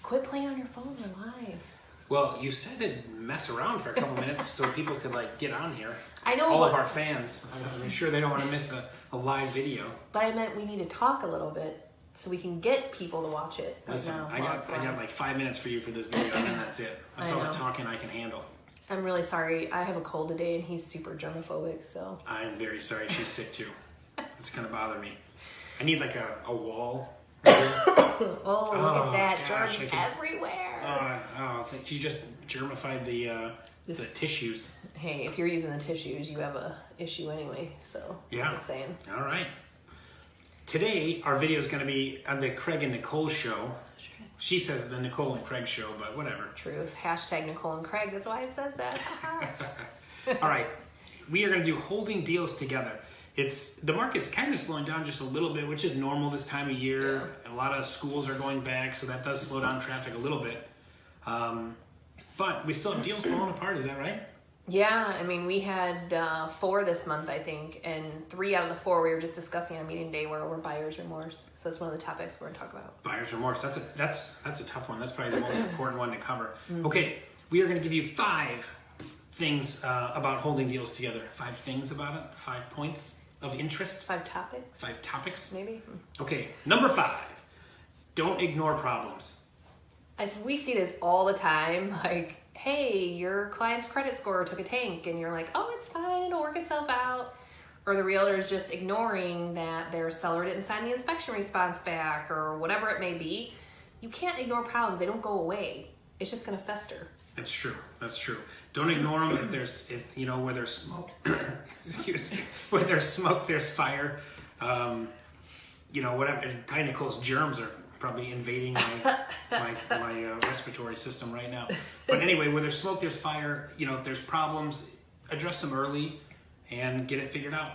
Quit playing on your phone. We're live. Well, you said it'd mess around for a couple minutes so people could get on here. I know. All of our fans. I'm sure they don't want to miss a live video. But I meant we need to talk a little bit so we can get people to watch it. Listen, I got 5 minutes for you for this video, and then that's it. That's all the talking I can handle. I'm really sorry. I have a cold today, and he's super germophobic, so. I'm very sorry. She's sick too. It's gonna bother me. I need a wall. Oh, look at that. Germs everywhere. You just germified the tissues. Hey, if you're using the tissues, you have a issue anyway, so. Yeah. I'm just saying. All right. Today, our video is going to be on the Craig and Nicole show. She says the Nicole and Craig show, but whatever. Truth. Hashtag Nicole and Craig. That's why it says that. All right. We are going to do holding deals together. The market's kind of slowing down just a little bit, which is normal this time of year. Yeah. A lot of schools are going back, so that does slow down traffic a little bit. But we still have deals falling apart. Is that right? Yeah, I mean, we had 4 this month, I think, and 3 out of the 4 we were just discussing on meeting day were buyer's remorse. So that's one of the topics we're going to talk about. Buyer's remorse. That's a tough one. That's probably the most important one to cover. Mm-hmm. Okay, we are going to give you 5 things about holding deals together. 5 things about it. 5 points of interest. 5 topics. 5 topics. Maybe. Okay, number 5. Don't ignore problems. We see this all the time, hey, your client's credit score took a tank, and you're like, oh, it's fine, it'll work itself out. Or the realtor's just ignoring that their seller didn't sign the inspection response back, or whatever it may be. You can't ignore problems. They don't go away. It's just going to fester. That's true. That's true. Don't ignore them where there's smoke. Excuse me. Where there's smoke, there's fire. Whatever. Probably Nicole's germs are probably invading my respiratory system right now. But anyway, where there's smoke, there's fire. If there's problems, address them early and get it figured out.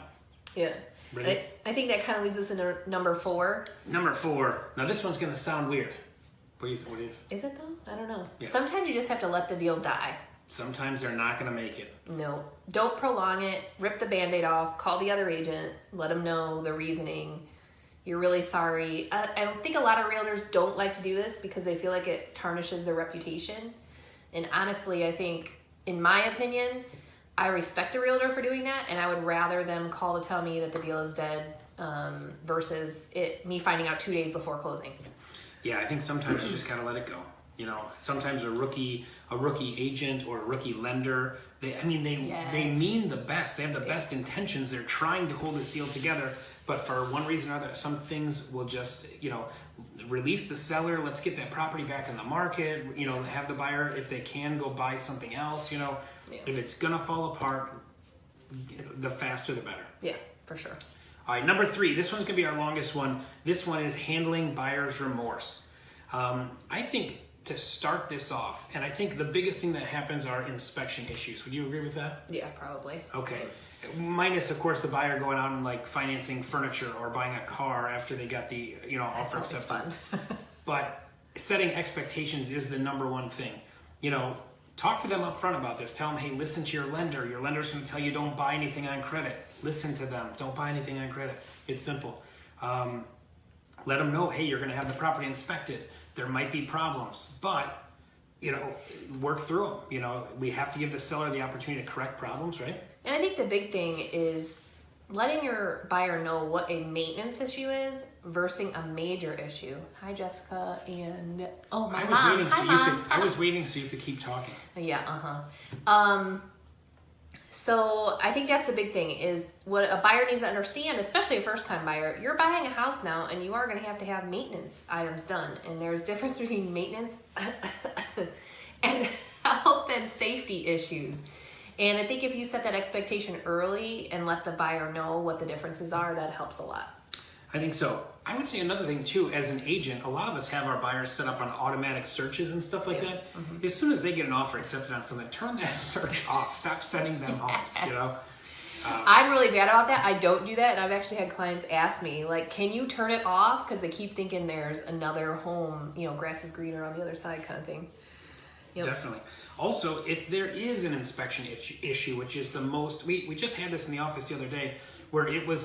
Yeah. Ready? I think that kind of leads us into number 4. Number 4. Now this one's going to sound weird. What is? Is it though? I don't know. Yeah. Sometimes you just have to let the deal die. Sometimes they're not going to make it. No. Don't prolong it. Rip the Band-Aid off. Call the other agent. Let them know the reasoning. You're really sorry. I think a lot of realtors don't like to do this because they feel like it tarnishes their reputation. And honestly, I think, in my opinion, I respect a realtor for doing that, and I would rather them call to tell me that the deal is dead versus me finding out 2 days before closing. Yeah, I think sometimes you just gotta let it go. Sometimes a rookie agent or a rookie lender, they mean the best. They have the best intentions. They're trying to hold this deal together. But for one reason or another, some things will just, release the seller. Let's get that property back in the market. Have the buyer, if they can, go buy something else. If it's going to fall apart, the faster the better. Yeah, for sure. All right, number 3. This one's going to be our longest one. This one is handling buyer's remorse. I think to start this off, and I think the biggest thing that happens are inspection issues. Would you agree with that? Yeah, probably. Okay. Minus, of course, the buyer going out and financing furniture or buying a car after they got the offer accepted. Fun. But setting expectations is the number one thing. Talk to them up front about this. Tell them, hey, listen to your lender. Your lender's going to tell you don't buy anything on credit. Listen to them. Don't buy anything on credit. It's simple. Let them know, hey, you're going to have the property inspected. There might be problems, but work through them. We have to give the seller the opportunity to correct problems, right? And I think the big thing is letting your buyer know what a maintenance issue is versus a major issue. Hi, Jessica, and my mom. I was waiting so you could keep talking. Yeah, So I think that's the big thing is what a buyer needs to understand, especially a first-time buyer. You're buying a house now, and you are going to have maintenance items done. And there's a difference between maintenance and health and safety issues. And I think if you set that expectation early and let the buyer know what the differences are, that helps a lot. I think so. I would say another thing too, as an agent, a lot of us have our buyers set up on automatic searches and stuff like that. Mm-hmm. As soon as they get an offer accepted on something, turn that search off. Stop sending them homes, I'm really bad about that. I don't do that, and I've actually had clients ask me, can you turn it off? Because they keep thinking there's another home, grass is greener on the other side kind of thing. Yep. Definitely. Also, if there is an inspection issue, which is the most, we just had this in the office the other day, where it was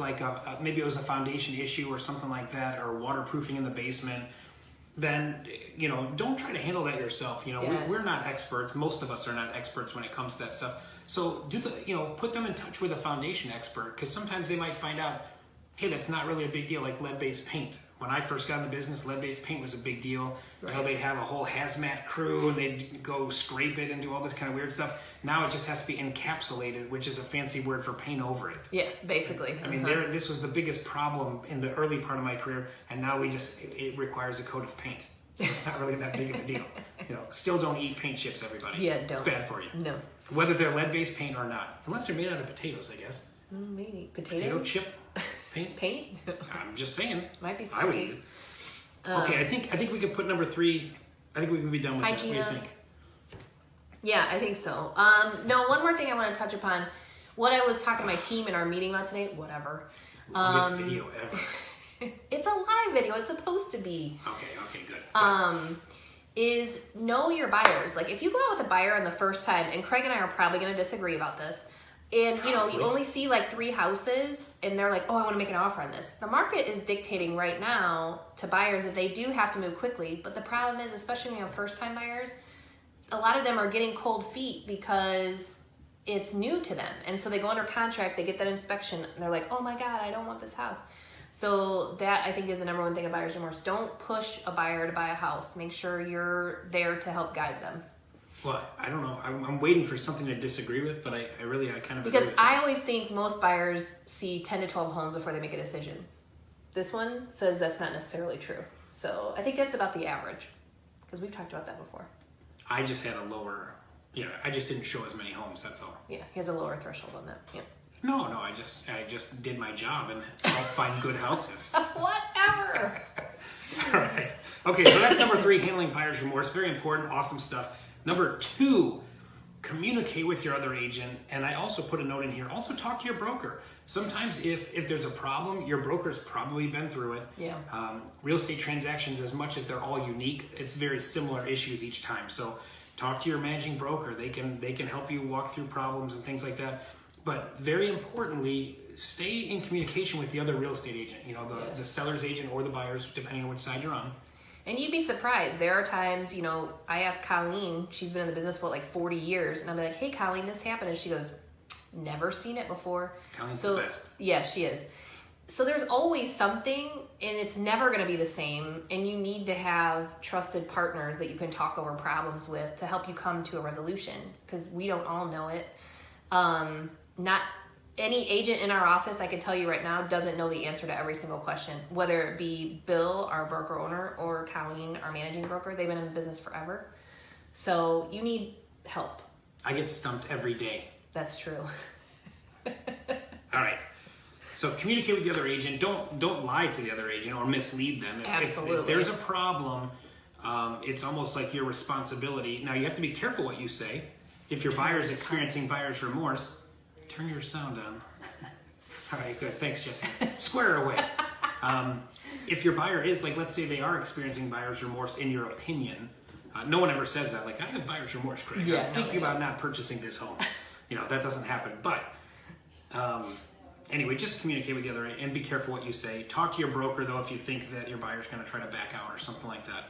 maybe it was a foundation issue or something like that, or waterproofing in the basement, then don't try to handle that yourself. Yes. We're not experts. Most of us are not experts when it comes to that stuff. So put them in touch with a foundation expert, because sometimes they might find out, hey, that's not really a big deal, like lead-based paint. When I first got in the business, lead-based paint was a big deal. Right. They'd have a whole hazmat crew and they'd go scrape it and do all this kind of weird stuff. Now it just has to be encapsulated, which is a fancy word for paint over it. Yeah, basically. I mean, this was the biggest problem in the early part of my career, and now it requires a coat of paint. So it's not really that big of a deal. Still don't eat paint chips, everybody. Yeah, don't. It's bad for you. No. Whether they're lead-based paint or not. Unless they're made out of potatoes, I guess. Maybe. Potatoes? Potato chip paint? Paint? I'm just saying. Might be I would eat it. Okay, I think we could put number 3. I think we can be done with that. What do you think? Yeah, I think so. No, one more thing I want to touch upon. What I was talking to my team in our meeting about today, whatever. Longest video ever. It's a live video. It's supposed to be. Okay, good. Is know your buyers. Like, if you go out with a buyer on the first time, and Craig and I are probably going to disagree about this, and you only see like 3 houses, and they're like, oh, I want to make an offer on this. The market is dictating right now to buyers that they do have to move quickly, but the problem is, especially when you have first-time buyers, a lot of them are getting cold feet because it's new to them, and so they go under contract, they get that inspection, and they're like, oh my God, I don't want this house. So that, I think, is the number one thing of buyer's remorse. Don't push a buyer to buy a house. Make sure you're there to help guide them. Well, I don't know. I'm waiting for something to disagree with, but I kind of because agree with I always think most buyers see 10 to 12 homes before they make a decision. This one says that's not necessarily true. So I think that's about the average, because we've talked about that before. I just had a lower, I just didn't show as many homes, that's all. Yeah, he has a lower threshold on that. Yeah. No, I just did my job and I'll find good houses. Whatever. All right. Okay, so that's number 3, handling buyer's remorse. Very important, awesome stuff. Number 2, communicate with your other agent. And I also put a note in here. Also talk to your broker. Sometimes if there's a problem, your broker's probably been through it. Yeah. Real estate transactions, as much as they're all unique, it's very similar issues each time. So talk to your managing broker. They can help you walk through problems and things like that. But very importantly, stay in communication with the other real estate agent, the seller's agent or the buyer's, depending on which side you're on. And you'd be surprised. There are times, I asked Colleen, she's been in the business for like 40 years, and I'm like, hey, Colleen, this happened. And she goes, never seen it before. Colleen's the best. Yeah, she is. So there's always something, and it's never going to be the same. And you need to have trusted partners that you can talk over problems with to help you come to a resolution, because we don't all know it. Not any agent in our office, I can tell you right now, doesn't know the answer to every single question, whether it be Bill, our broker owner, or Colleen, our managing broker. They've been in the business forever. So you need help. I get stumped every day. That's true. All right. So communicate with the other agent. Don't lie to the other agent or mislead them. Absolutely. If there's a problem, it's almost like your responsibility. Now, you have to be careful what you say. If your buyer is experiencing buyer's remorse, turn your sound on. All right, good. Thanks, Jesse. Square it away. If your buyer is, like, let's say they are experiencing buyer's remorse in your opinion, no one ever says that. Like, I have buyer's remorse, Craig. Yeah, I'm thinking about not purchasing this home. That doesn't happen. But anyway, just communicate with the other and be careful what you say. Talk to your broker, though, if you think that your buyer's going to try to back out or something like that,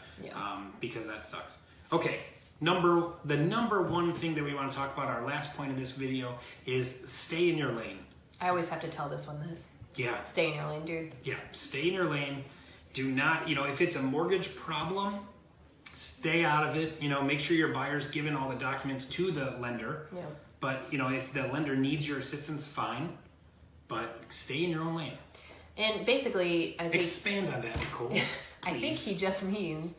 because that sucks. Okay. The number one thing that we want to talk about, our last point of this video, is stay in your lane. I always have to tell this one that. Yeah. Stay in your lane, dude. Yeah, stay in your lane. Do not, if it's a mortgage problem, stay out of it. Make sure your buyer's given all the documents to the lender. Yeah. But, if the lender needs your assistance, fine. But stay in your own lane. And basically, I think... Expand on that, Nicole. I think he just means...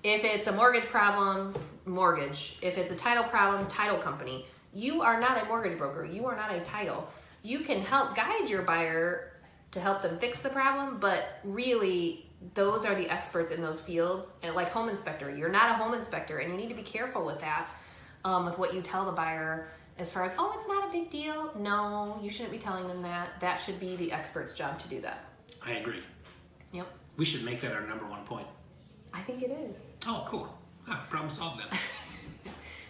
If it's a mortgage problem, mortgage. If it's a title problem, title company. You are not a mortgage broker. You are not a title. You can help guide your buyer to help them fix the problem, but really, those are the experts in those fields. And like home inspector, you're not a home inspector, and you need to be careful with that, with what you tell the buyer as far as, oh, it's not a big deal. No, you shouldn't be telling them that. That should be the expert's job to do that. I agree. Yep. We should make that our number one point. I think it is. Oh, cool. Problem solved then.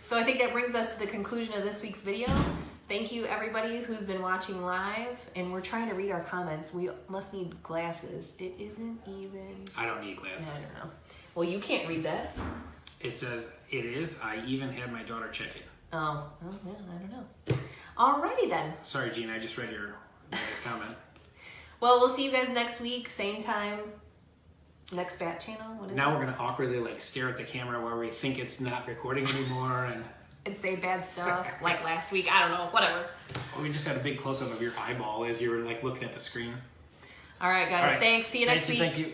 So I think that brings us to the conclusion of this week's video. Thank you, everybody who's been watching live, and we're trying to read our comments. We must need glasses. It isn't even... I don't need glasses. I don't know. Well, you can't read that. It says, it is. I even had my daughter check it. Oh yeah, I don't know. Alrighty then. Sorry, Gene, I just read your comment. Well, we'll see you guys next week, same time. Next Bat Channel. What is now it? We're going to awkwardly stare at the camera while we think it's not recording anymore. And say bad stuff like last week. I don't know. Whatever. Well, we just had a big close-up of your eyeball as you were looking at the screen. All right, guys. All right. Thanks. See you next week. Thank you.